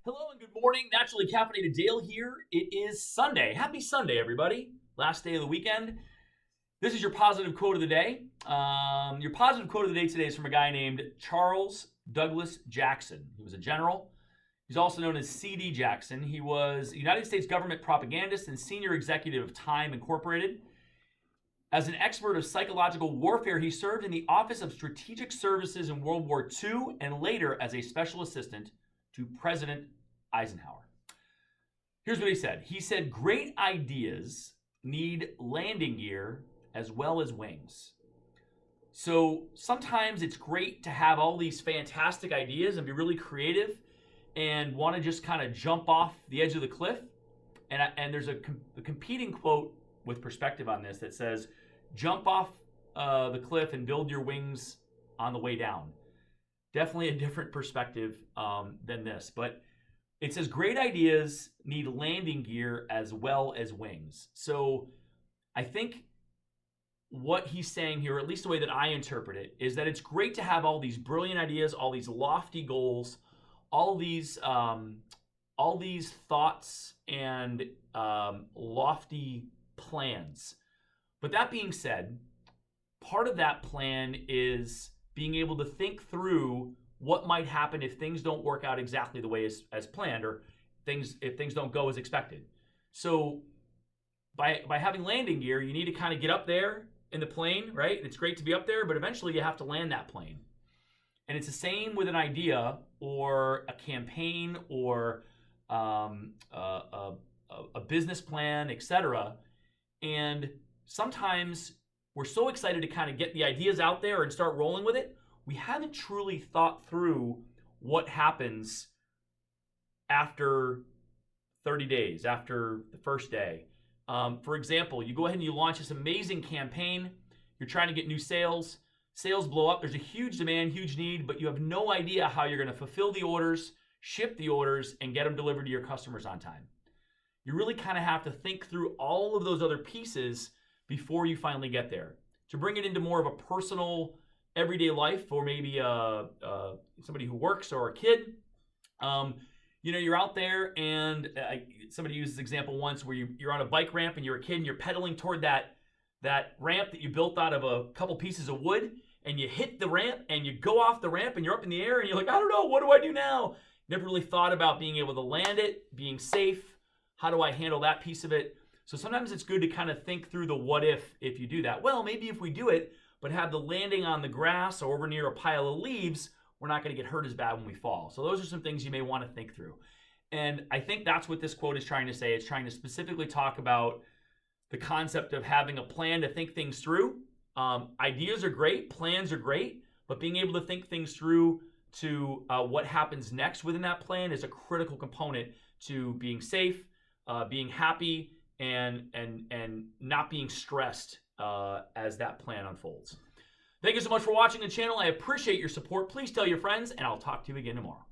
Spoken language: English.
Hello and good morning. Naturally Caffeinated Dale here. It is Sunday. Happy Sunday, everybody. Last day of the weekend. This is your positive quote of the day. Your positive quote of the day today is from a guy named Charles Douglas Jackson. He was a general. He's also known as C.D. Jackson. He was a United States government propagandist and senior executive of Time Incorporated. As an expert of psychological warfare, he served in the Office of Strategic Services in World War II and later as a special assistant to President Eisenhower. Here's what he said. He said, great ideas need landing gear as well as wings. So sometimes it's great to have all these fantastic ideas and be really creative and want to just kind of jump off the edge of the cliff. And there's a competing quote with perspective on this that says, jump off the cliff and build your wings on the way down. Definitely a different perspective than this. But it says great ideas need landing gear as well as wings. So I think what he's saying here, or at least the way that I interpret it, is that it's great to have all these brilliant ideas, all these lofty goals, all these thoughts and lofty plans. But that being said, part of that plan is being able to think through what might happen if things don't work out exactly the way as planned, or if things don't go as expected. So by having landing gear, you need to kind of get up there in the plane, right? It's great to be up there, but eventually you have to land that plane. And it's the same with an idea or a campaign or a business plan, etc. And sometimes we're so excited to kind of get the ideas out there and start rolling with it, we haven't truly thought through what happens after 30 days, after the first day. For example, you go ahead and you launch this amazing campaign. You're trying to get new sales. Sales blow up. There's a huge demand, huge need, but you have no idea how you're going to fulfill the orders, ship the orders, and get them delivered to your customers on time. You really kind of have to think through all of those other pieces before you finally get there. To bring it into more of a personal, everyday life, or maybe somebody who works or a kid, you're out there and somebody used this example once where you're on a bike ramp and you're a kid and you're pedaling toward that ramp that you built out of a couple pieces of wood, and you hit the ramp and you go off the ramp and you're up in the air and you're like, I don't know, what do I do now? Never really thought about being able to land it, being safe. How do I handle that piece of it? So sometimes it's good to kind of think through the what if you do that. Well, maybe if we do it, but have the landing on the grass or over near a pile of leaves, we're not going to get hurt as bad when we fall. So those are some things you may want to think through. And I think that's what this quote is trying to say. It's trying to specifically talk about the concept of having a plan to think things through. Ideas are great, plans are great, but being able to think things through to what happens next within that plan is a critical component to being safe, being happy, and not being stressed as that plan unfolds. Thank you so much for watching the channel. I appreciate your support. Please tell your friends, and I'll talk to you again tomorrow.